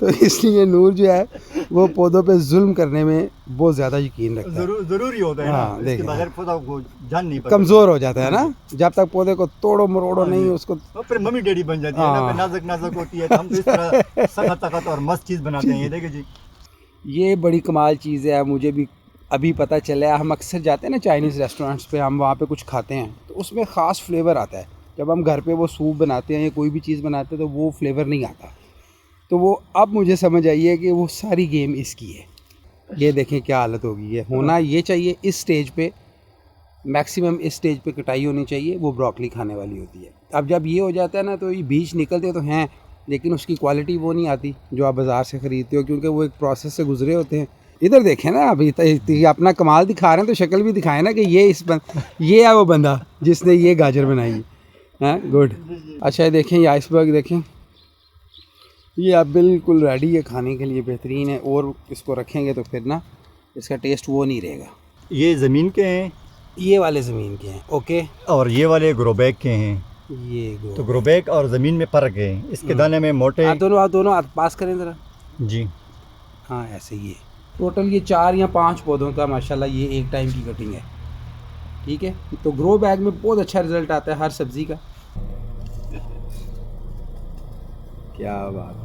तो इसलिए नूर जो है वो पौधों पे जुल्म करने में बहुत ज़्यादा यकीन रखता है। जरूरी होता है हाँ, ना, इसके बगैर पौधा को जान नहीं पाता, कमज़ोर हो जाता है ना, जब तक पौधे को तोड़ो मरोड़ो नहीं उसको। और फिर मम्मी डैडी बन जाती है ना, फिर नाजुक नाजुक होती है, तो हम तो इस तरह सख्त तख्त और मस्त चीज़ बनाते हैं। ये देखिए जी, ये बड़ी कमाल चीज़ है, मुझे भी अभी पता चला है। हम अक्सर जाते हैं ना चाइनीज़ रेस्टोरेंट्स पे, हम वहाँ पे कुछ खाते हैं तो उसमें ख़ास फ्लेवर आता है। जब हम घर पे वो सूप बनाते हैं या कोई भी चीज़ बनाते हैं तो वो फ्लेवर नहीं आता। तो वो अब मुझे समझ आई है कि वो सारी गेम इसकी है। ये देखें क्या हालत होगी। ये होना ये चाहिए इस स्टेज पे, मैक्सिमम इस स्टेज पे कटाई होनी चाहिए, वो ब्रोकली खाने वाली होती है। अब जब ये हो जाता है ना तो ये बीज निकलते तो हैं, लेकिन उसकी क्वालिटी वो नहीं आती जो आप बाज़ार से ख़रीदते हो, क्योंकि वो एक प्रोसेस से गुजरे होते हैं। इधर देखें ना, अभी अपना कमाल दिखा रहे हैं तो शक्ल भी दिखाएं ना कि ये है वो बंदा जिसने ये गाजर बनाई है। गुड। अच्छा ये देखें, ये आइसबर्ग देखें, ये अब बिल्कुल रेडी है खाने के लिए, बेहतरीन है। और इसको रखेंगे तो फिर ना इसका टेस्ट वो नहीं रहेगा। ये ज़मीन के हैं, ये वाले ज़मीन के हैं, ओके, और ये वाले ग्रोबैग के हैं। ये तो ग्रोबैग और ज़मीन में फ़र्क है, इसके दाने में मोटे। आप दोनों हाथ पास करें ज़रा। जी हाँ ऐसे ही है। टोटल ये 4 या 5 पौधों का माशाल्लाह ये एक टाइम की कटिंग है, ठीक है। तो ग्रो बैग में बहुत अच्छा रिज़ल्ट आता है हर सब्ज़ी का। क्या बात।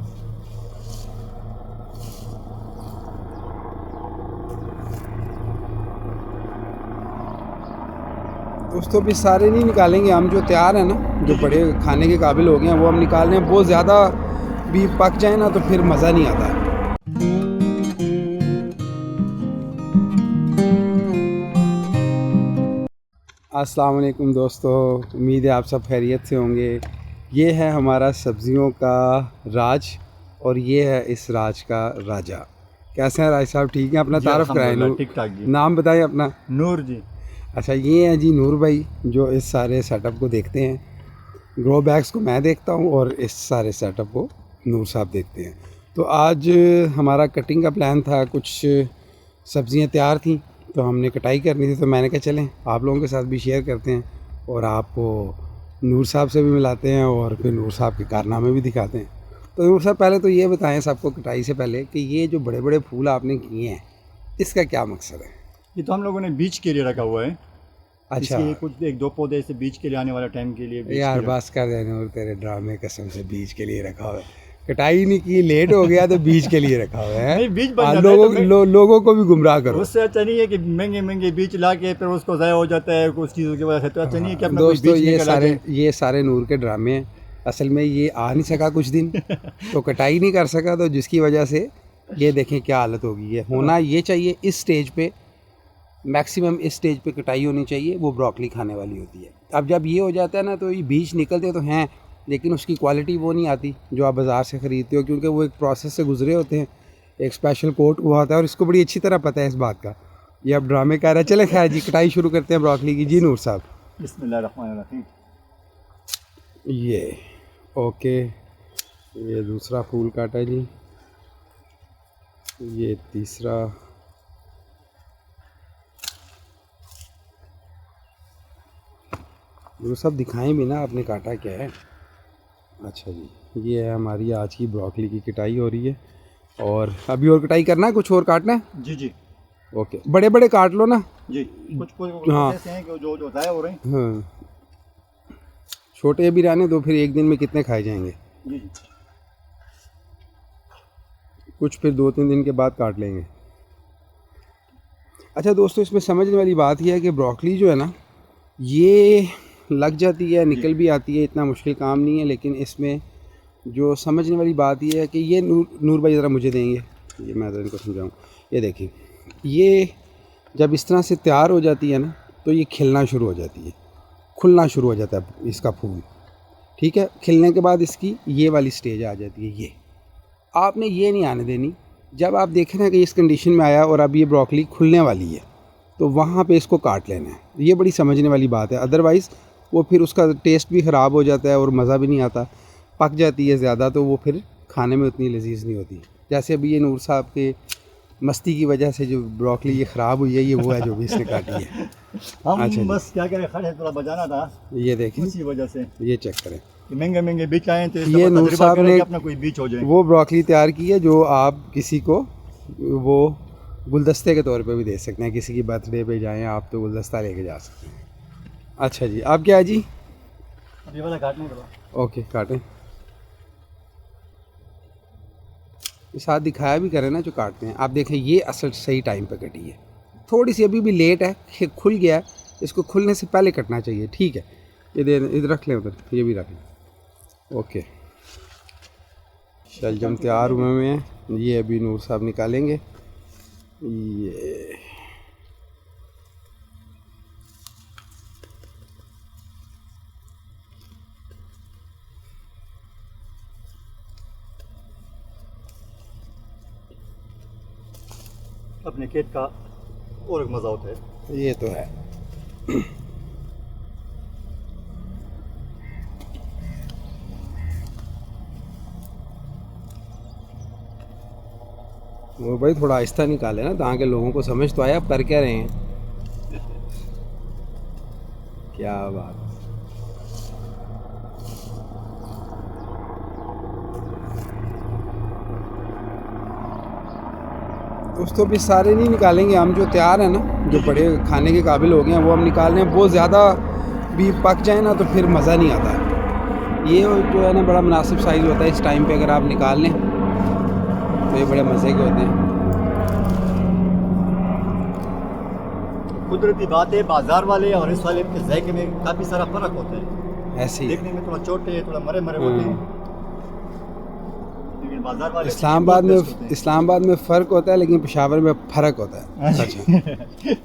दोस्तों भी सारे नहीं निकालेंगे हम, जो तैयार है ना, जो बड़े खाने के काबिल हो गए हैं वो हम निकाल रहे हैं। बहुत ज़्यादा भी पक जाए ना तो फिर मज़ा नहीं आता। अस्सलाम वालेकुम दोस्तों, उम्मीद है आप सब खैरियत से होंगे। ये है हमारा सब्ज़ियों का राज और ये है इस राज का राजा। कैसे हैं राज साहब, ठीक हैं? अपना तारुफ कराएं, ठीक ठाक जी। नाम बताएं अपना। नूर जी। अच्छा ये है जी नूर भाई, जो इस सारे सेटअप को देखते हैं। ग्रो बैग्स को मैं देखता हूँ और इस सारे सेटअप को नूर साहब देखते हैं। तो आज हमारा कटिंग का प्लान था, कुछ सब्ज़ियाँ तैयार थी तो हमने कटाई करनी थी, तो मैंने कहा चलें आप लोगों के साथ भी शेयर करते हैं और आपको नूर साहब से भी मिलाते हैं और फिर नूर साहब के कारनामे भी दिखाते हैं। तो नूर साहब पहले तो ये बताएं सबको कटाई से पहले कि ये जो बड़े बड़े फूल आपने किए हैं इसका क्या मकसद है? ये तो हम लोगों ने बीज के लिए रखा हुआ है। अच्छा, इसके कुछ 1-2 पौधे ऐसे बीज के लिए आने वाला टाइम के लिए यार बस कर दे नूर, तेरे ड्रामे कसम से बीज के लिए रखा हुआ है। कटाई नहीं की, लेट हो गया तो बीज के लिए रखा हुआ है। नहीं, बीज बन जाता है तो लोगों को भी गुमराह करो। उससे अच्छा नहीं है कि महंगे महंगे बीज ला के फिर उसको ज़ाया हो जाता है कुछ चीज़ों की वजह से। तो अच्छा नहीं है कि अपना दोस्तों बीज ये सारे नूर के ड्रामे हैं। असल में ये आ नहीं सका कुछ दिन तो कटाई नहीं कर सका, तो जिसकी वजह से ये देखें क्या हालत होगी। है होना ये चाहिए इस स्टेज पे, मैक्सिमम इस स्टेज पे कटाई होनी चाहिए, वो ब्रोकली खाने वाली होती है। अब जब ये हो जाता है ना तो ये बीज निकलते तो हैं, लेकिन उसकी क्वालिटी वो नहीं आती जो आप बाज़ार से ख़रीदते हो, क्योंकि वो एक प्रोसेस से गुजरे होते हैं, एक स्पेशल कोट हुआ होता है और इसको बड़ी अच्छी तरह पता है इस बात का। ये अब ड्रामे कर रहा है। चले खैर जी, कटाई शुरू करते हैं ब्रोकली की। जी नूर साहब। बिस्मिल्लाहिर्रहमानिर्रहीम। ये ओके, ये दूसरा फूल काटा जी, ये तीसरा, वो सब दिखाएं भी ना आपने काटा क्या है। अच्छा जी, ये है हमारी आज की ब्रोकली की कटाई हो रही है। और अभी और कटाई करना है, कुछ और काटना है? जी जी ओके, बड़े बड़े काट लो ना जी। कुछ हाँ ऐसे हैं कि जो ज़ाया हो रहे हैं। हाँ, छोटे भी रहने दो, फिर एक दिन में कितने खाए जाएंगे। जी जी। कुछ फिर 2-3 दिन के बाद काट लेंगे। अच्छा दोस्तों, इसमें समझने वाली बात यह है कि ब्रोकली जो है ना ये लग जाती है, निकल भी आती है, इतना मुश्किल काम नहीं है। लेकिन इसमें जो समझने वाली बात यह है कि ये नूर भाई ज़रा मुझे देंगे, ये मैं ज़रा इनको समझाऊँ। ये देखिए, ये जब इस तरह से तैयार हो जाती है ना तो ये खिलना शुरू हो जाती है, खुलना शुरू हो जाता है इसका फूल, ठीक है। खिलने के बाद इसकी ये वाली स्टेज आ जाती है। ये आपने ये नहीं आने देनी। जब आप देखें ना कि इस कंडीशन में आया और अब ये ब्रोकली खुलने वाली है तो वहाँ पे इसको काट लेना है। ये बड़ी समझने वाली बात है, अदरवाइज़ वो फिर उसका टेस्ट भी ख़राब हो जाता है और मज़ा भी नहीं आता। पक जाती है ज़्यादा तो वो फिर खाने में उतनी लजीज नहीं होती। जैसे अभी ये नूर साहब के मस्ती की वजह से जो ब्रोकली ये ख़राब हुई है, ये वो है जो भी इसने काटी है। हम अच्छा बस क्या करें, खड़े थोड़ा बजाना था, ये देखें, इसी वजह से। ये चेक करें। कि महंगे महंगे बीज आए तो ये नूर साहब ने अपना कोई बीज हो जाए। वो ब्रोकली तैयार की है जो आप किसी को वो गुलदस्ते के तौर पे भी दे सकते हैं। किसी की बर्थडे पे जाएं आप तो गुलदस्ता लेके जा सकते हैं। अच्छा जी, आप क्या है जी? अब ये वाला काटने का। ओके, काटें। इस हाथ दिखाया भी करें ना जो काटते हैं। आप देखें ये असल सही टाइम पे कटी है, थोड़ी सी अभी भी लेट है, खुल गया है, इसको खुलने से पहले कटना चाहिए। ठीक है, ये दे इधर रख लें, उधर ये भी रख लें। ओके, शलजम तैयार हुए हैं, ये अभी नूर साहब निकालेंगे। ये अपने खेत का और एक मज़ा होता है। ये तो है। वो भाई थोड़ा आहिस्ता निकाले ना, ताकि लोगों को समझ तो आए आप कर क्या रहे हैं। क्या बात। दोस्तों भी सारे नहीं निकालेंगे हम, जो तैयार है ना, जो बड़े खाने के काबिल हो गए हैं वो हम निकाल रहे हैं। बहुत ज़्यादा भी पक जाए ना तो फिर मज़ा नहीं आता। ये जो है ना बड़ा मुनासिब साइज़ होता है, इस टाइम पे अगर आप निकाल लें तो ये बड़े मज़े के होते हैं। कुदरती बात है, बाजार वाले और इस वाले के जायके में काफ़ी सारा फ़र्क होता है। ऐसे ही देखने में थोड़ा छोटे, थोड़ा मरे मरे होते हैं, लेकिन बाजार वाले इस्लामाबाद में फ़र्क होता है, लेकिन पेशावर में फ़र्क होता है। सच है।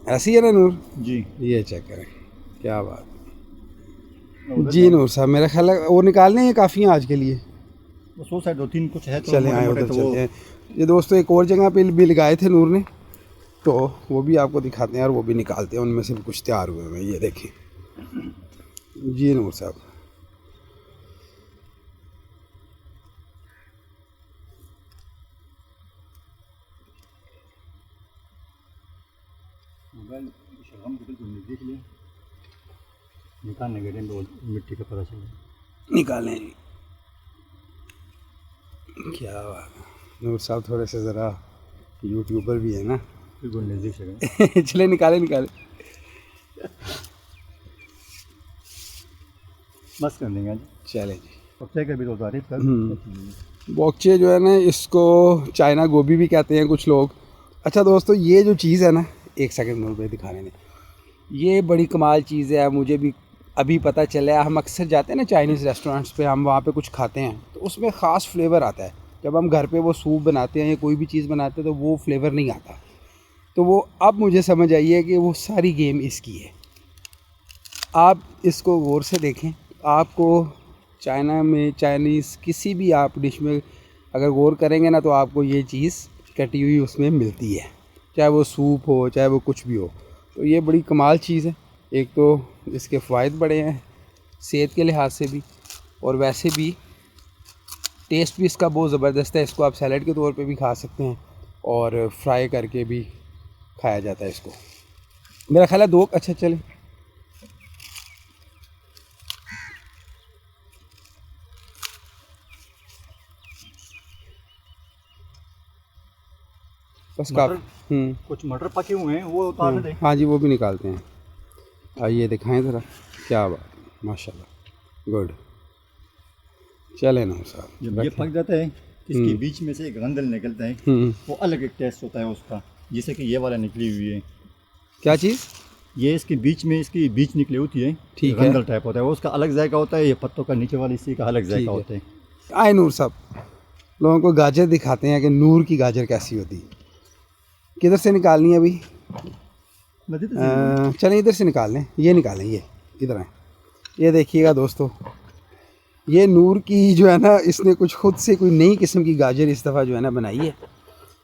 ऐसी है ना नूर जी, ये चेक करें, क्या बात जी। नूर साहब मेरा ख्याल है वो निकालने हैं, काफ़ी हैं आज के लिए। वो साइड 2-3 कुछ है तो चले आए उधर चलते हैं। ये दोस्तों एक और जगह पे भी लगाए थे नूर ने, तो वो भी आपको दिखाते हैं और वो भी निकालते हैं। उनमें से भी कुछ तैयार हुए हैं, ये देखें जी नूर साहब। निकालने के लिए मिट्टी का पता चला, निकालें जी। क्या बात है, नूर साहब थोड़े से ज़रा यूट्यूबर भी है ना। बिल्कुल नज़दीक से चले निकाले बस कर देंगे जी। चले जी। बक्चे के भी तो तारीफ कर। बॉक्चे जो है ना, इसको चाइना गोभी भी कहते हैं कुछ लोग। अच्छा दोस्तों, ये जो चीज़ है ना, एक सेकंड नूर भाई दिखाने में, ये बड़ी कमाल चीज़ है। मुझे भी अभी पता चला है। हम अक्सर जाते हैं ना चाइनीज़ रेस्टोरेंट्स पे, हम वहाँ पे कुछ खाते हैं तो उसमें ख़ास फ्लेवर आता है। जब हम घर पे वो सूप बनाते हैं या कोई भी चीज़ बनाते हैं तो वो फ्लेवर नहीं आता। तो वो अब मुझे समझ आई है कि वो सारी गेम इसकी है। आप इसको गौर से देखें, आपको चाइना में चाइनीज़ किसी भी आप डिश में अगर गौर करेंगे ना तो आपको ये चीज़ कटी हुई उसमें मिलती है, चाहे वो सूप हो चाहे वो कुछ भी हो। तो ये बड़ी कमाल चीज़ है। एक तो इसके फ़ायदे बड़े हैं सेहत के लिहाज से भी, और वैसे भी टेस्ट भी इसका बहुत ज़बरदस्त है। इसको आप सैलड के तौर पे भी खा सकते हैं और फ्राई करके भी खाया जाता है इसको। मेरा ख्याल है दो। अच्छा चले बस काफ़ी। कुछ मटर पके हुए हैं वो उतार दें। हाँ जी, वो भी निकालते हैं। आइए दिखाएं ज़रा, क्या बात, माशाल्लाह, गुड। चले ना साहब, जब ये पक जाता है इसके बीच में से एक गंदल निकलता है, वो अलग एक टेस्ट होता है उसका, जैसे कि ये वाला निकली हुई है। क्या चीज़? ये इसके बीच में इसकी बीच निकली होती है, ठीक है, गंदल टाइप होता है, वो उसका अलग जायका होता है। ये पत्तों का नीचे वाली इसी का अलग जायका होता है। आए नूर साहब, लोगों को गाजर दिखाते हैं कि नूर की गाजर कैसी होती है। किधर से निकालनी है अभी? चलें इधर से निकाल लें, ये निकालें, ये इधर आए। ये देखिएगा दोस्तों, ये नूर की जो है ना, इसने कुछ खुद से कोई नई किस्म की गाजर इस दफ़ा जो है ना बनाई है,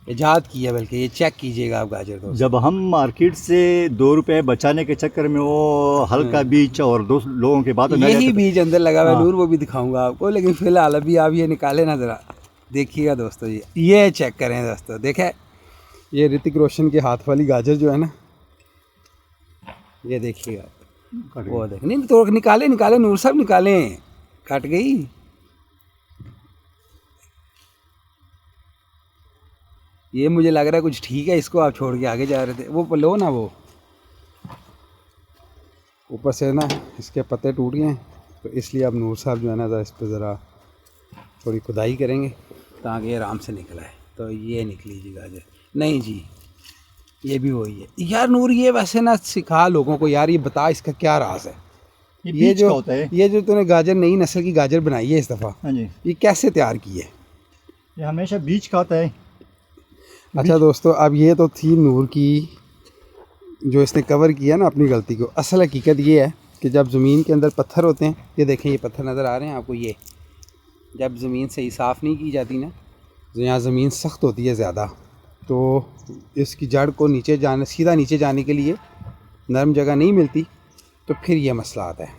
इजाद की है। बल्कि ये चेक कीजिएगा आप गाजर दोस्तों। जब हम मार्केट से 2 रुपए बचाने के चक्कर में वो हल्का बीज और दो लोगों के बातों में यही बीज अंदर लगा हुआ है नूर, वो भी दिखाऊंगा आपको। लेकिन फ़िलहाल अभी आप ये निकाले ना ज़रा, देखिएगा दोस्तों। ये चेक करें दोस्तों, देखें ये ऋतिक रोशन के हाथ वाली गाजर जो है ना, ये देखिएगा। वो देख, नहीं तो निकाले निकाले नूर साहब निकालें, कट गई। ये मुझे लग रहा है कुछ ठीक है, इसको आप छोड़ के आगे जा रहे थे। वो लो ना, वो ऊपर से ना इसके पत्ते टूट गए हैं, तो इसलिए अब नूर साहब जो है ना ज़रा इस पर ज़रा थोड़ी खुदाई करेंगे ताकि आराम से निकला है। तो ये निकली जी गाजर। नहीं जी, ये भी वही है यार नूर। ये वैसे ना सिखा लोगों को यार, ये बता इसका क्या राज है। ये जो होता है, ये जो तूने गाजर नई नस्ल की गाजर बनाई है इस दफ़ा, हाँ जी, ये कैसे तैयार की है? ये हमेशा बीज का होता है। अच्छा दोस्तों, अब ये तो थी नूर की जो इसने कवर किया ना अपनी गलती को। असल हकीकत ये है कि जब ज़मीन के अंदर पत्थर होते हैं, ये देखें ये पत्थर नज़र आ रहे हैं आपको, ये जब ज़मीन सही साफ़ नहीं की जाती ना, तो यहाँ ज़मीन सख्त होती है ज़्यादा, तो इसकी जड़ को नीचे जाने, सीधा नीचे जाने के लिए नरम जगह नहीं मिलती, तो फिर ये मसला आता है।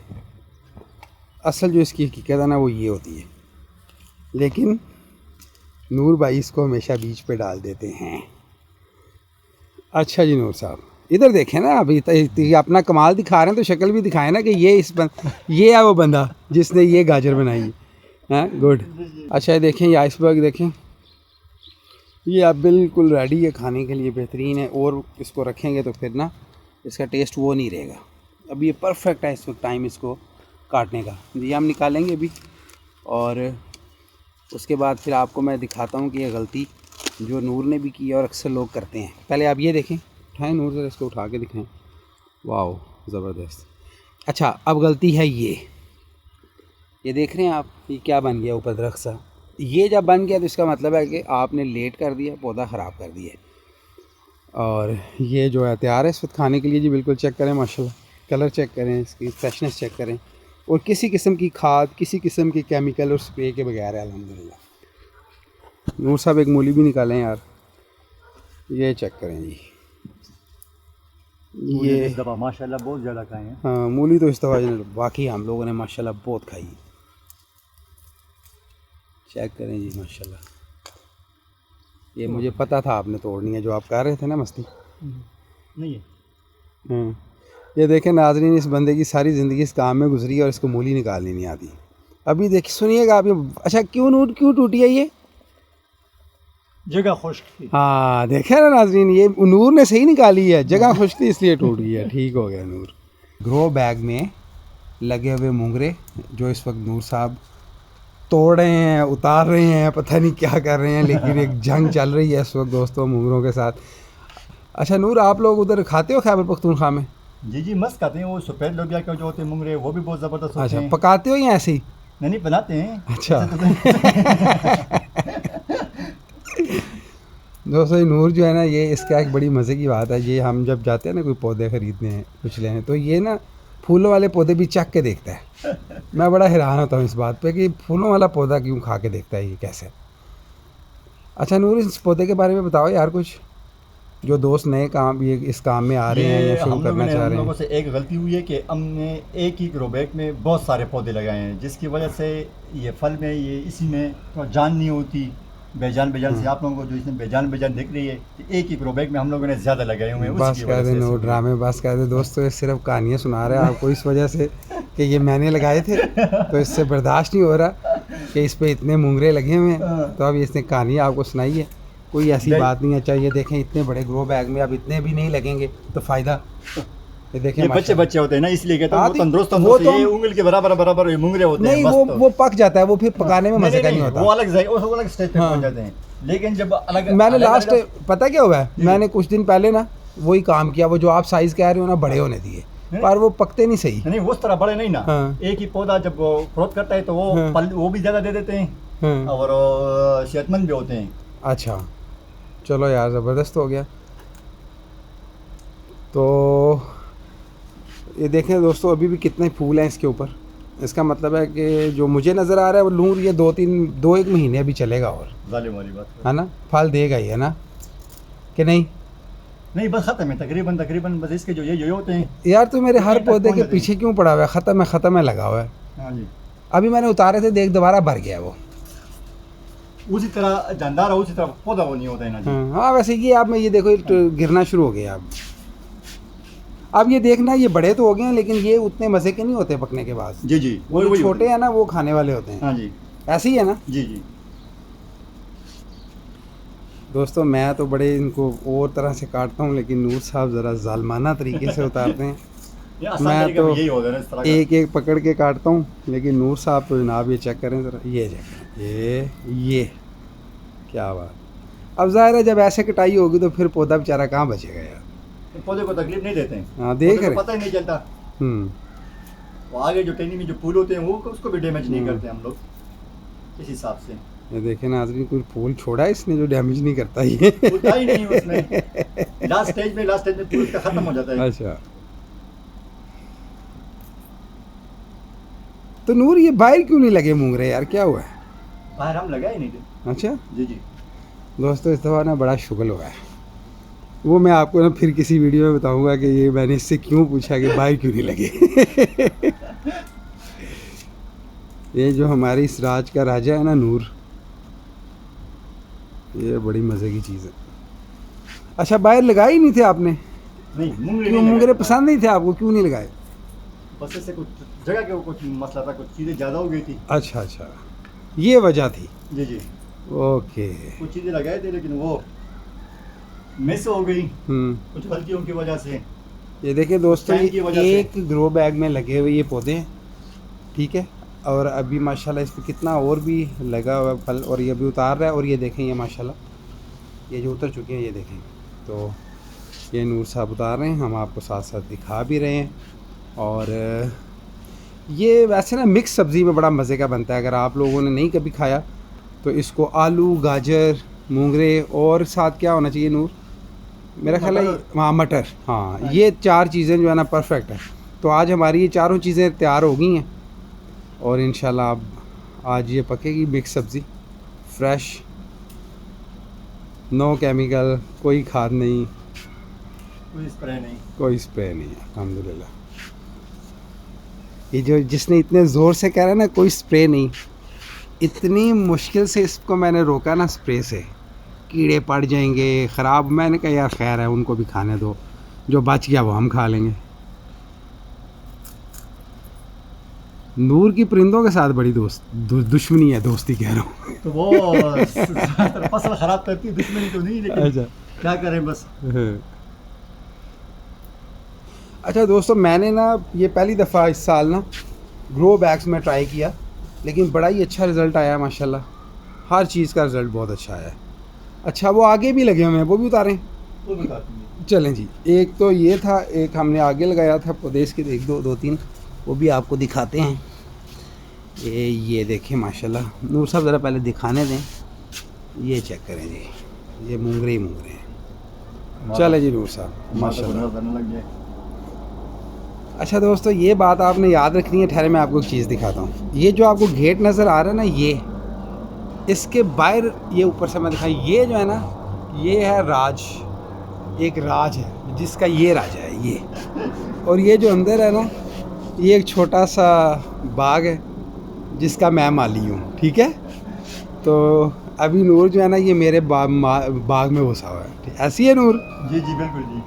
असल जो इसकी हकीकत है ना वो ये होती है, लेकिन नूर भाई इसको हमेशा बीच पे डाल देते हैं। अच्छा जी नूर साहब, इधर देखें ना, अभी अपना कमाल दिखा रहे हैं तो शक्ल भी दिखाएं ना कि ये ये है वो बंदा जिसने ये गाजर बनाई है। गुड। अच्छा ये देखें, ये आइसबर्ग देखें, ये अब बिल्कुल रेडी है खाने के लिए, बेहतरीन है। और इसको रखेंगे तो फिर ना इसका टेस्ट वो नहीं रहेगा। अब ये परफेक्ट है इस वक्त टाइम इसको काटने का। ये हम निकालेंगे अभी, और उसके बाद फिर आपको मैं दिखाता हूँ कि ये गलती जो नूर ने भी की है और अक्सर लोग करते हैं। पहले आप ये देखें, उठाएं नूर ज़रा इसको उठा के दिखाएं। वाह ज़बरदस्त। अच्छा अब गलती है ये देख रहे हैं आप, ये क्या बन गया ऊपर दरख्त सा। ये जब बन गया तो इसका मतलब है कि आपने लेट कर दिया, पौधा ख़राब कर दिया। और ये जो है तैयार है इस वक्त खाने के लिए जी। बिल्कुल चेक करें माशाल्लाह, कलर चेक करें, इसकी फ्रेशनेस चेक करें, और किसी किस्म की खाद, किसी किस्म की केमिकल और स्प्रे के बगैर है अल्हम्दुलिल्लाह। नूर साहब एक मूली भी निकालें यार, ये चेक करें जी। ये इस दफ़ा माशाल्लाह बहुत ज़्यादा खाए हैं। हाँ मूली तो इस दफ़ा बाकी हम लोगों ने माशाल्लाह बहुत खाई। चेक करें जी माशाल्लाह। ये मुझे पता था आपने तोड़नी है, जो आप कर रहे थे ना मस्ती। नहीं है। हाँ ये देखें नाज़रीन, इस बंदे की सारी ज़िंदगी इस काम में गुजरी और इसको मूली निकालनी नहीं आती। अभी देखिए सुनिएगा आप ये। अच्छा क्यों टूटी है ये? जगह खुश्क थी। हाँ देखे ना नाज़रीन, ये नूर ने सही निकाली है, जगह खुश थी इसलिए टूट गई है। ठीक हो गया नूर। ग्रो बैग में लगे हुए मूंगरे जो इस वक्त नूर साहब तोड़ रहे हैं, उतार रहे हैं, पता नहीं क्या कर रहे हैं, लेकिन एक जंग चल रही है इस वक्त दोस्तों मूंगरों के साथ। अच्छा नूर, आप लोग उधर खाते हो खैबर पख्तूनख्वा में? जी मस्त खाते हैं। वो सफ़ेद लोबिया के जो होते हैं मूंगरे, वो भी बहुत ज़बरदस्त होते हैं। अच्छा पकाते हो या ऐसे ही? नहीं बनाते हैं। अच्छा दोस्तों नूर जो है ना, ये इसका एक बड़ी मज़े की बात है। ये हम जब जाते हैं ना कोई पौधे ख़रीदने हैं कुछ लेने, तो ये ना फूलों वाले पौधे भी चख के देखता है। मैं बड़ा हैरान होता हूँ इस बात पे कि फूलों वाला पौधा क्यों खा के देखता है, ये कैसे? अच्छा नूर, इस पौधे के बारे में बताओ यार कुछ, जो दोस्त नए काम ये इस काम में आ रहे हैं या शुरू करना चाह रहे हैं। हम लोगों से एक गलती हुई है कि हमने एक ही ग्रो बैग में बहुत सारे पौधे लगाए हैं, जिसकी वजह से ये फल में ये इसी में तो जान नहीं होती। बेजान से आप लोगों को जो इसमें बेजान दिख रही है, एक ही ग्रो बैग में हम लोगों ने ज़्यादा लगाए हुए हैं। बस कह दे नो ड्रामे, बस कह दे दोस्तों, ये सिर्फ कहानियाँ सुना रहे हैं आपको इस वजह से कि ये मैंने लगाए थे, तो इससे बर्दाश्त नहीं हो रहा कि इस पे इतने मूंगरे लगे हुए हैं, तो अब इसने कहानी आपको सुनाई है। कोई ऐसी बात नहीं है। चाहिए देखें इतने बड़े ग्रो बैग में अब इतने भी नहीं लगेंगे तो फ़ायदा। ये देखें बच्चे होते हैं ना, इसलिए कहते हैं तंदुरुस्त होते हैं, उंगली के बराबर मूंगरे होते हैं। नहीं वो पक जाता है, वो फिर पकाने में मज़े का नहीं होता, वो अलग स्टेज पे पहुंच जाते हैं। लेकिन जब अलग मैंने लास्ट पता क्या हुआ है, मैंने कुछ दिन पहले ना वही काम किया, वो जो आप साइज़ कह रहे हो ना बड़े होने दिए, पर वो पकते नहीं सही। नहीं उस तरह बड़े नहीं ना। एक ही पौधा जब ग्रोथ करता है तो वो भी ज़्यादा दे देते हैं और सेहतमंद भी होते हैं। अच्छा चलो यार ज़बरदस्त हो गया। तो ये देखें दोस्तों, अभी भी कितने फूल हैं इसके ऊपर। इसका मतलब है कि जो मुझे नज़र आ रहा है वो नूर ये 2-1 महीने अभी चलेगा और जालिम वाली बात है ना, फल देगा ही है ना कि नहीं? नहीं बस ख़त्म है तकरीबन बस इसके जो ये होते हैं यार। तो मेरे हर पौधे के पीछे क्यों पड़ा हुआ है? ख़त्म है लगा हुआ है। हाँ जी, अभी मैंने उतारे थे, देख दोबारा भर गया वो। उसी तरह जानदार उसी तरह पौधा वो नहीं होता है ना जी। हाँ वैसे ये आप में ये देखो गिरना शुरू हो गया अब। अब ये देखना, ये बड़े तो हो गए हैं लेकिन ये उतने मज़े के नहीं होते पकने के बाद। जी जी, वो जो छोटे हैं ना वो खाने वाले होते हैं। हाँ जी, ऐसे ही है ना जी जी। दोस्तों। मैं तो बड़े इनको और तरह से काटता हूँ, लेकिन नूर साहब ज़रा जालमाना तरीके से उतारते हैं। ये आसान मैं तरीका तो भी यही होगा ना इस तरह का। एक एक पकड़ के काटता हूँ, लेकिन नूर साहब तो जनाब ये चेक करें ज़रा, ये चेक ये क्या बात। अब ज़ाहिर है जब ऐसे कटाई होगी तो फिर पौधा बेचारा कहाँ बचेगा यार। तो पौधे को तकलीफ नहीं देते हैं, हाँ देख पौधे रहे को पता ही नहीं चलता। हम्म। वो आगे जो टहनी में जो फूल होते हैं वो उसको भी डैमेज नहीं हम्म। करते हम लोग इस हिसाब से। ये देखें नाज़रीन, कोई फूल छोड़ा है इसने जो डैमेज नहीं करता ये। फूल था ही नहीं उसमें। लास्ट स्टेज में फूल का खत्म हो जाता है। अच्छा, तो नूर ये बाहर क्यों नहीं लगे मूंगरे यार, क्या हुआ है? बाहर हम लगा ही नहीं थे। अच्छा जी जी। दोस्तों, इस दफ़ा ना बड़ा शुगल हुआ है। वो मैं आपको ना फिर किसी वीडियो में बताऊंगा कि ये मैंने इससे क्यों पूछा कि बाहर क्यों नहीं लगे। ये जो हमारी इस राज का राजा है ना नूर, ये बड़ी मज़े की चीज़ है। अच्छा, बाहर लगाए ही नहीं थे आपने? नहीं, मूंगरे क्यों, नहीं मूंगरे लगाए। पसंद नहीं थे आपको, क्यों नहीं लगाए? बस ऐसे कुछ जगह के कुछ मसला था, कुछ चीज़ें ज़्यादा हो गई थी। अच्छा अच्छा, ये वजह थी। जी जी। ओके। कुछ चीज़ें लगाए थे लेकिन वो मिस हो गई हम्म। कुछ गलतियों की वजह से। ये देखिए दोस्तों, टाइम की वजह ये से। एक ग्रो बैग में लगे हुए ये पौधे हैं, ठीक है। और अभी माशाल्लाह इस पर कितना और भी लगा हुआ है फल, और ये भी उतार रहा है। और ये देखें, ये माशाल्लाह ये जो उतर चुके हैं ये देखें। तो ये नूर साहब उतार रहे हैं, हम आपको साथ साथ दिखा भी रहे हैं। और ये वैसे ना मिक्स सब्ज़ी में बड़ा मज़े का बनता है। अगर आप लोगों ने नहीं कभी खाया तो इसको आलू, गाजर, मूंगरे और साथ क्या होना चाहिए नूर, मेरा ख्याल है हाँ मटर, हाँ ये चार चीज़ें जो है ना परफेक्ट है। तो आज हमारी ये चारों चीज़ें तैयार हो गई हैं और इंशाल्लाह अब आज ये पकेगी मिक्स सब्ज़ी, फ्रेश, नो केमिकल, कोई खाद नहीं, कोई स्प्रे नहीं। कोई स्प्रे नहीं है, अल्हम्दुलिल्लाह। ये जो जिसने इतने ज़ोर से कह रहा है ना कोई स्प्रे नहीं, इतनी मुश्किल से इसको मैंने रोका ना स्प्रे से, कीड़े पड़ जाएंगे ख़राब। मैंने कहा यार खैर है, उनको भी खाने दो, जो बच गया वो हम खा लेंगे। नूर की परिंदों के साथ बड़ी दुश्मनी है, दोस्ती कह रहा हूँ। तो वो फसल खराब करती, दुश्मनी तो नहीं, लेकिन अच्छा क्या करें बस। अच्छा दोस्तों, मैंने ना ये पहली दफ़ा इस साल ना ग्रो बैग्स में ट्राई किया, लेकिन बड़ा ही अच्छा रिज़ल्ट आया माशाल्लाह। हर चीज़ का रिज़ल्ट बहुत अच्छा आया। अच्छा, वो आगे भी लगे हुए हैं, वो भी उतारें? वो बताती हूँ। चलें जी। एक तो ये था, एक हमने आगे लगाया था प्रदेश के, एक दो तीन वो भी आपको दिखाते हैं। ये देखें माशाल्लाह। नूर साहब ज़रा पहले दिखाने दें, ये चेक करें जी, ये मूंगरे ही मूंगरे हैं। चले जी नूर साहब, माशाल्लाह। लग जाए। अच्छा दोस्तों, ये बात आपने याद रखनी है। ठहरे मैं आपको एक चीज़ दिखाता हूँ। ये जो आपको गेट नज़र आ रहा है ना, ये इसके बाहर ये ऊपर से मैं दिखाई, ये जो है ना ये है राज, एक राज है जिसका ये राजा है ये। और ये जो अंदर है ना, ये एक छोटा सा बाग है जिसका मैं माली हूँ, ठीक है। तो अभी नूर जो है ना ये मेरे बाग में घुसा हुआ है, ऐसी है नूर? जी जी बिल्कुल जी।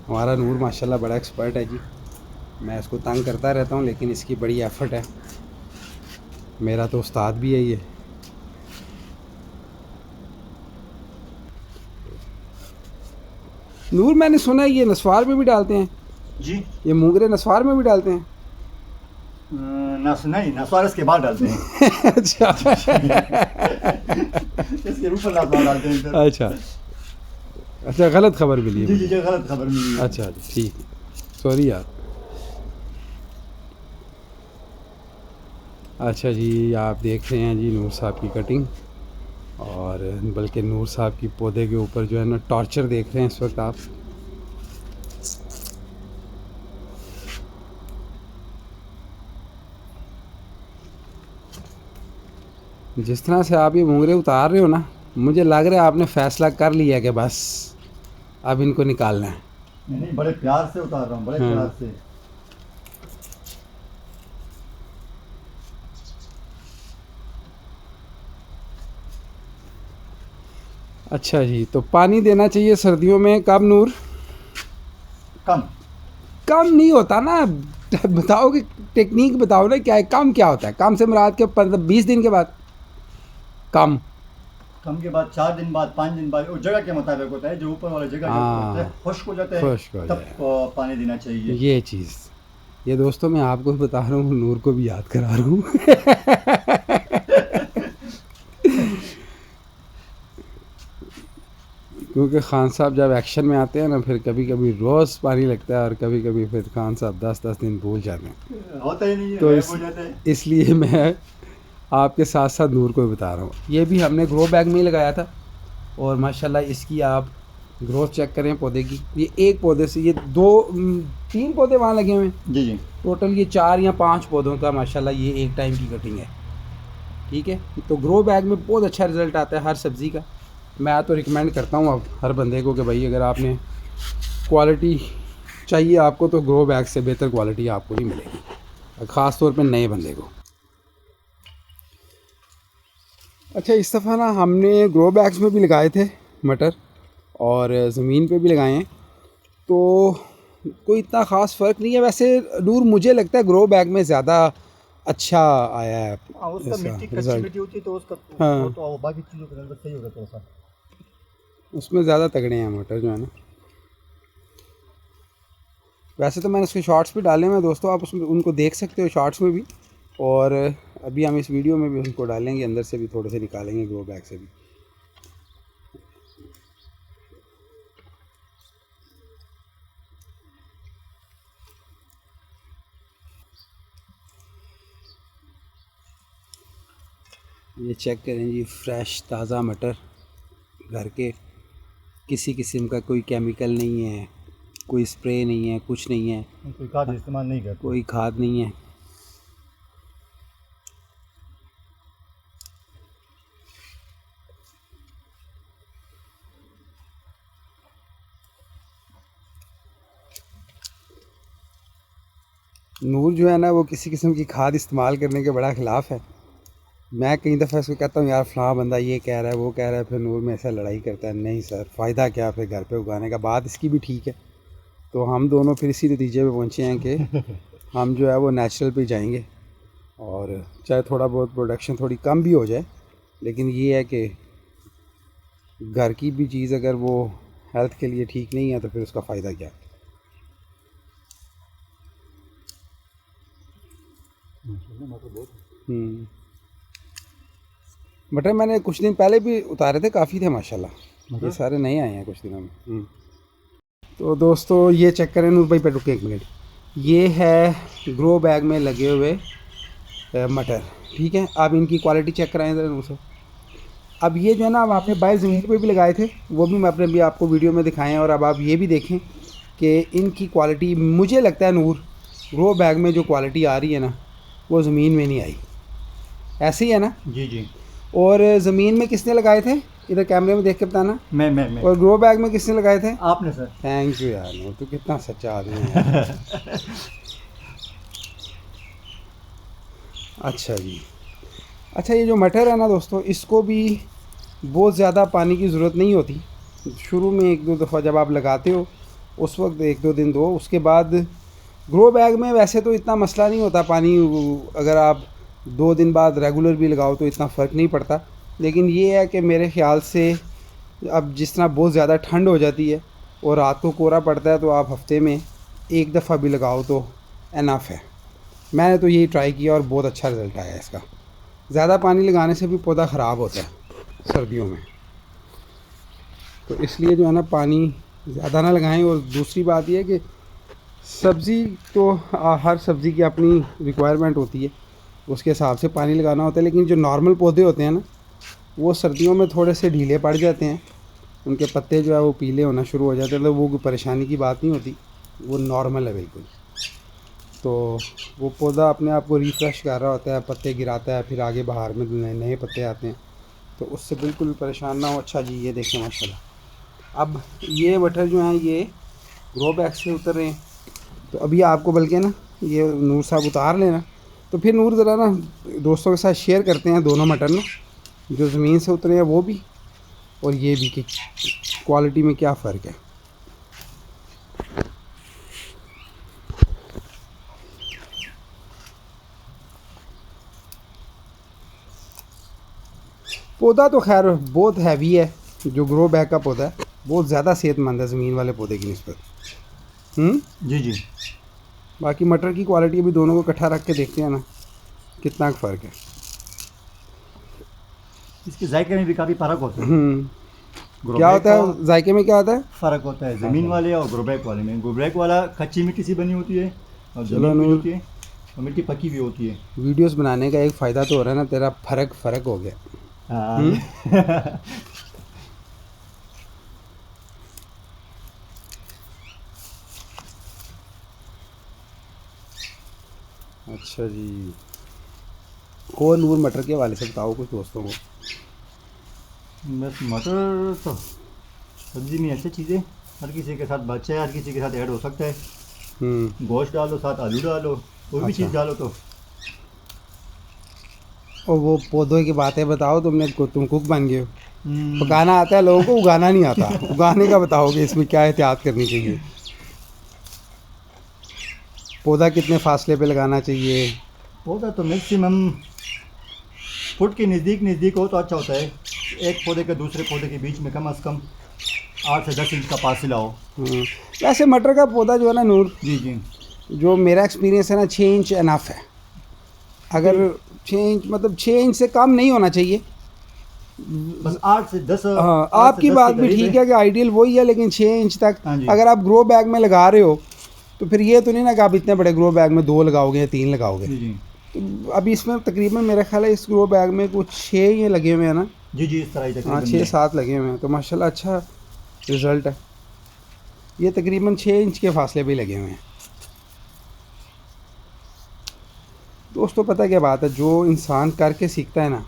हमारा नूर माशाल्लाह बड़ा एक्सपर्ट है जी। मैं इसको तंग करता रहता हूँ लेकिन इसकी बड़ी एफर्ट है। मेरा तो उस्ताद भी है ये। नूर, मैंने सुना है ये नस्वार में भी डालते हैं जी। ये मूंगरे, नस्वार में भी डालते हैं? नहीं, नसवारस के बाद डालते हैं। अच्छा। इसके ऊपर नसवार डालते हैं फिर। अच्छा अच्छा, गलत खबर मिली है जी जी मुझे। जी, गलत खबर मिली है। अच्छा जी, ठीक है, सॉरी यार। अच्छा जी, आप देख रहे हैं जी नूर साहब की कटिंग, और बल्कि नूर साहब की पौधे के ऊपर जो है ना टॉर्चर देख रहे हैं इस वक्त आप। जिस तरह से आप ये मूंगरे उतार रहे हो ना, मुझे लग रहा है आपने फ़ैसला कर लिया कि बस अब इनको निकालना है। नहीं, बड़े प्यार से उतार रहा हूँ, बड़े हाँ। प्यार से। अच्छा जी, तो पानी देना चाहिए सर्दियों में कब नूर? कम। कम नहीं होता ना, बताओ कि टेक्निक बताओ ना क्या है, कम क्या होता है? कम से मुराद के 20 दिन के बाद कम। कम के बाद 4 दिन बाद, 5 दिन बाद, वो जगह के मुताबिक होता है। जो ऊपर वाला जगह जब होता है हाँ, खुश्क हो जाता है खुश्क हो तब जाए, पानी देना चाहिए। ये चीज़। ये दोस्तों मैं आपको भी बता रहा हूँ, नूर को भी याद करा रहा हूँ। क्योंकि खान साहब जब एक्शन में आते हैं ना, फिर कभी कभी रोज़ पानी लगता है और कभी कभी फिर खान साहब 10-10 दिन भूल जाते हैं। होता ही नहीं है, तो गायब हो जाता है। इसलिए मैं आपके साथ साथ नूर को भी बता रहा हूँ। ये भी हमने ग्रो बैग में ही लगाया था और माशाल्लाह इसकी आप ग्रोथ चेक करें पौधे की। ये एक पौधे से ये 3 पौधे वहाँ लगे हुए हैं, जी जी। टोटल ये 4 या 5 पौधों का माशाल्लाह ये एक टाइम की कटिंग है। ठीक है, तो ग्रो बैग में बहुत अच्छा रिज़ल्ट आता है हर सब्ज़ी का। मैं तो रिकमेंड करता हूँ अब हर बंदे को कि भाई अगर आपने क्वालिटी चाहिए आपको, तो ग्रो बैग से बेहतर क्वालिटी आपको नहीं मिलेगी, ख़ास तौर पे नए बंदे को। अच्छा, इस दफ़ा ना हमने ग्रो बैग्स में भी लगाए थे मटर और ज़मीन पे भी लगाए हैं, तो कोई इतना ख़ास फ़र्क नहीं है। वैसे नूर मुझे लगता है ग्रो बैग में ज़्यादा अच्छा आया है उसका इसका मिट्टी कच्ची रिज़ल्ट। मिट्टी होती है तो उसका हाँ, तो बाकी चीज़ों का रिजल्ट सही होगा थोड़ा सा। उसमें ज़्यादा तगड़े हैं मटर जो है ना। वैसे तो मैंने उसके शॉर्ट्स भी डाले हैं दोस्तों, आप उसमें उनको देख सकते हो शॉर्ट्स में भी, और अभी हम इस वीडियो में भी उनको डालेंगे, अंदर से भी थोड़े से निकालेंगे ग्रो बैग से भी। ये चेक करें जी, फ्रेश ताज़ा मटर, घर के, किसी किस्म का कोई केमिकल नहीं है, कोई स्प्रे नहीं है, कुछ नहीं है, कोई खाद इस्तेमाल नहीं करते। कोई खाद नहीं है। नूर जो है ना वो किसी किस्म की खाद इस्तेमाल करने के बड़ा ख़िलाफ़ है। मैं कई दफ़ा इसको कहता हूँ यार फ़लाँ बंदा ये कह रहा है वो कह रहा है, फिर नूर में ऐसा लड़ाई करता है, नहीं सर फ़ायदा क्या फिर घर पे उगाने का। बात इसकी भी ठीक है, तो हम दोनों फिर इसी नतीजे पे पहुँचे हैं कि हम जो है वो नेचुरल पे जाएंगे, और चाहे थोड़ा बहुत प्रोडक्शन थोड़ी कम भी हो जाए, लेकिन ये है कि घर की भी चीज़ अगर वो हेल्थ के लिए ठीक नहीं है तो फिर उसका फ़ायदा क्या। मटर मैंने कुछ दिन पहले भी उतारे थे, काफ़ी थे माशाल्लाह, ये सारे नए आए हैं कुछ दिनों में। तो दोस्तों ये चेक करें, नूर भाई पे रुके एक मिनट, ये है ग्रो बैग में लगे हुए मटर। ठीक है, आप इनकी क्वालिटी चेक कराएं ज़रा नूर से। अब ये जो है ना, अब आपने बाहर ज़मीन पे भी लगाए थे, वो भी मैं अपने भी आपको वीडियो में दिखाए हैं, और अब आप ये भी देखें कि इनकी क्वालिटी मुझे लगता है नूर ग्रो बैग में जो क्वालिटी आ रही है ना वो ज़मीन में नहीं आई। ऐसे ही है ना? जी जी। और ज़मीन में किसने लगाए थे, इधर कैमरे में देख के बताना। मैं और ग्रो बैग में किसने लगाए थे? आपने सर। थैंक यू यार नूर, तू कितना सच्चा आदमी है। अच्छा जी। अच्छा, ये जो मटर है ना दोस्तों, इसको भी बहुत ज़्यादा पानी की ज़रूरत नहीं होती। शुरू में 1-2 दफ़ा जब आप लगाते हो उस वक्त 1-2 दिन दो, उसके बाद ग्रो बैग में वैसे तो इतना मसला नहीं होता पानी, अगर आप 2 दिन बाद रेगुलर भी लगाओ तो इतना फ़र्क नहीं पड़ता। लेकिन ये है कि मेरे ख़्याल से अब जिस तरह बहुत ज़्यादा ठंड हो जाती है और रात को कोहरा पड़ता है, तो आप हफ्ते में 1 दफ़ा भी लगाओ तो इनफ है। मैंने तो यही ट्राई किया और बहुत अच्छा रिज़ल्ट आया इसका। ज़्यादा पानी लगाने से भी पौधा ख़राब होता है सर्दियों में, तो इसलिए जो है ना पानी ज़्यादा ना लगाएं। और दूसरी बात यह है कि सब्ज़ी तो हर सब्ज़ी की अपनी रिक्वायरमेंट होती है, उसके हिसाब से पानी लगाना होता है। लेकिन जो नॉर्मल पौधे होते हैं ना, वो सर्दियों में थोड़े से ढीले पड़ जाते हैं, उनके पत्ते जो है वो पीले होना शुरू हो जाते हैं, तो वो कोई परेशानी की बात नहीं होती, वो नॉर्मल है बिल्कुल। तो वो पौधा अपने आप को रिफ़्रेश कर रहा होता है, पत्ते गिराता है, फिर आगे बाहर में नए नए पत्ते आते हैं, तो उससे बिल्कुल परेशान ना हो। अच्छा जी, ये देखें माशाल्लाह, अब ये मटर जो हैं ये ग्रो बैग से उतर रहे हैं, तो अभी आपको बल्कि ना ये नूर साहब उतार लेना, तो फिर नूर ज़रा ना दोस्तों के साथ शेयर करते हैं दोनों मटर ना, जो ज़मीन से उतरे हैं वो भी, और ये भी कि क्वालिटी में क्या फ़र्क है। पौधा तो खैर बहुत हैवी है, जो ग्रो बैग का पौधा है बहुत ज़्यादा सेहतमंद है ज़मीन वाले पौधे की निस्बत। जी जी। बाकी मटर की क्वालिटी अभी दोनों को इकट्ठा रख के देखते हैं ना कितना फ़र्क है। इसके जायके में भी काफ़ी फ़र्क होता है। ग्रो क्या बैग होता का है जायके में, क्या होता है? फ़र्क होता है ज़मीन वाले और ग्रो बैग वाले में। ग्रो बैग वाला कच्ची मिट्टी से बनी होती है और चलो ज़मीन की नूर, होती है और मिट्टी पकी भी होती है। वीडियोस बनाने का एक फ़ायदा तो हो रहा है ना, तेरा फ़र्क हो गया। हाँ। अच्छा जी, और नूर मटर के हवाले से बताओ कुछ दोस्तों को। बस मटर तो सब्जी में अच्छी चीज़ें, हर किसी के साथ बच्चा है, हर किसी के साथ ऐड हो सकता है। गोश्त डालो, साथ आलू डालो, कोई भी अच्छा। चीज़ डालो तो। और वो पौधों की बातें बताओ, तुम कुक बन गए हो। हम्म, पकाना आता है लोगों को, उगाना नहीं आता। उगाने का बताओगे इसमें क्या एहतियात करनी चाहिए, पौधा कितने फासले पे लगाना चाहिए? पौधा तो मैक्सिमम फुट के नज़दीक हो तो अच्छा होता है। एक पौधे के दूसरे पौधे के बीच में कम से कम 8 से 10 इंच का फासला हो। वैसे मटर का पौधा जो है ना नूर, जी जी। जो मेरा एक्सपीरियंस है ना 6 इंच एनफ है। अगर 6 इंच मतलब 6 इंच से कम नहीं होना चाहिए। बस 8 से 10। हाँ, 8 से आपकी 10 बात के भी करीब ठीक है कि आइडियल वही है, लेकिन 6 इंच तक हाँ जी। अगर आप ग्रो बैग में लगा रहे हो तो फिर ये तो नहीं ना कि आप इतने बड़े ग्रो बैग में 2 लगाओगे या 3 लगाओगे। जी जी। तो अभी इसमें तकरीबन मेरा ख्याल है इस ग्रो बैग में कुछ 6 ये लगे हुए हैं ना। जी जी, इस तरह ही हाँ, तकरीबन 6-7 लगे हुए हैं, तो माशाल्लाह अच्छा रिज़ल्ट है। ये तकरीबन 6 इंच के फासले भी लगे हुए हैं। दोस्तों पता क्या बात है, जो इंसान करके सीखता है ना,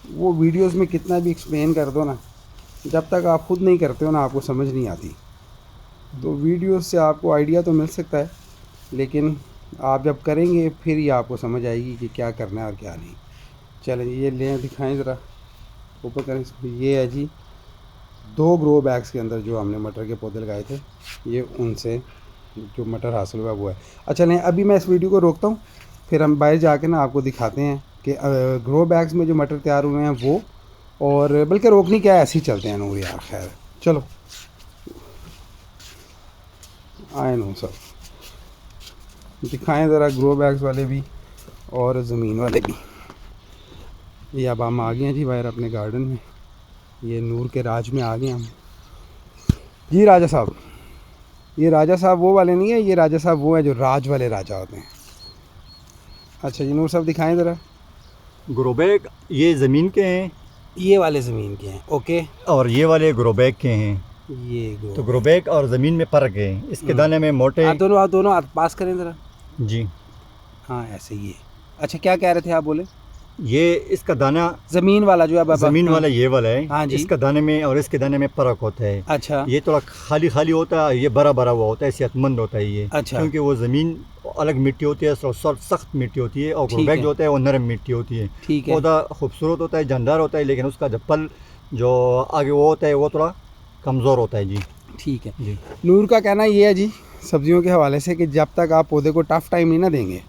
वो वीडियोस में कितना भी एक्सप्लेन कर दो ना, जब तक आप खुद नहीं करते हो ना आपको समझ नहीं आती। तो वीडियोस से आपको आइडिया तो मिल सकता है, लेकिन आप जब करेंगे फिर ही आपको समझ आएगी कि क्या करना है और क्या नहीं। चलें ये लें, दिखाएं ज़रा ऊपर करें। ये है जी 2 ग्रो बैग्स के अंदर जो हमने मटर के पौधे लगाए थे, ये उनसे जो मटर हासिल हुआ वो है। अच्छा नहीं, अभी मैं इस वीडियो को रोकता हूँ, फिर हम बाहर जाके ना आपको दिखाते हैं कि ग्रो बैग्स में जो मटर तैयार हुए हैं वो, और बल्कि रोकनी क्या है, ऐसे ही चलते हैं नूर यार। खैर चलो आए नो सब दिखाएं ज़रा, ग्रो बैग्स वाले भी और ज़मीन वाले भी। ये अब हम आ गए हैं जी बाहर अपने गार्डन में, ये नूर के राज में आ गए हम जी। राजा साहब, ये राजा साहब वो वाले नहीं है, ये राजा साहब वो है जो राज वाले राजा होते हैं। अच्छा जी नूर साहब दिखाएं ज़रा। ग्रो बैग ये ज़मीन के हैं ये वाले ज़मीन के हैं, ओके। और ये वाले ग्रो बैग के हैं। ये तो ग्रो बैग और ज़मीन में फ़र्क है। इसके दाने में मोटे। आप दोनों हाथ पास करें ज़रा। जी। हाँ ऐसे ही है। अच्छा क्या कह रहे थे आप, बोले? ये इसका दाना ज़मीन वाला जो है ज़मीन वाला ये वाला है। हाँ जी। इसका दाने में और इसके दाने में फ़र्क होता है। अच्छा। ये थोड़ा खाली खाली होता है, ये भरा भरा हुआ होता है, सेहतमंद होता है ये। अच्छा। क्योंकि वो ज़मीन अलग मिट्टी होती है, सख्त मिट्टी होती है, और ग्रो बैग जो होता है वो नरम मिट्टी होती है। ठीक है। पौधा खूबसूरत होता है, जानदार होता है, लेकिन उसका जो फल जो आगे वो होता है वो थोड़ा कमज़ोर होता है जी। ठीक है जी। नूर का कहना ये है जी सब्जियों के हवाले से कि जब तक आप पौधे को टफ़ टाइम नहीं ना देंगे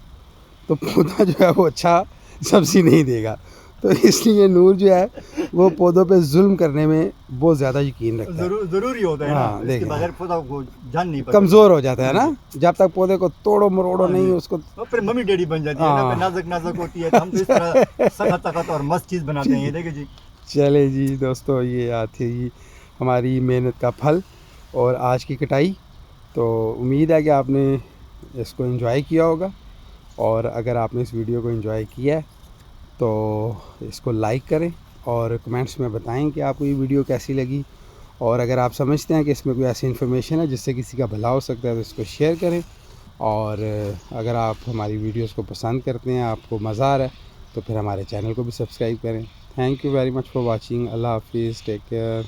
तो पौधा जो है वो अच्छा सब्ज़ी नहीं देगा। तो इसलिए नूर जो है वो पौधों पे जुल्म करने में बहुत ज़्यादा यकीन रखता है। ज़रूरी होता है हाँ, ना, इसके बगैर पौधा को जान नहीं पाता, कमज़ोर हो जाता है ना। जब तक पौधे को तोड़ो मरोड़ो नहीं उसको। और फिर मम्मी डैडी बन जाती है ना, हाँ। फिर नाजुक नाजुक होती है। तो हम तो इस तरह सख्त और मस्त चीज़ बनाते हैं। ये देखिए जी। चले जी दोस्तों, ये आती हमारी मेहनत का फल और आज की कटाई। तो उम्मीद है कि आपने इसको एंजॉय किया होगा, और अगर आपने इस वीडियो को एंजॉय किया है तो इसको लाइक करें और कमेंट्स में बताएं कि आपको ये वीडियो कैसी लगी। और अगर आप समझते हैं कि इसमें कोई ऐसी इन्फॉर्मेशन है जिससे किसी का भला हो सकता है तो इसको शेयर करें। और अगर आप हमारी वीडियोस को पसंद करते हैं, आपको मज़ा आ रहा है, तो फिर हमारे चैनल को भी सब्सक्राइब करें। Thank you very much for watching. अल्लाह हाफिज़, टेक केयर।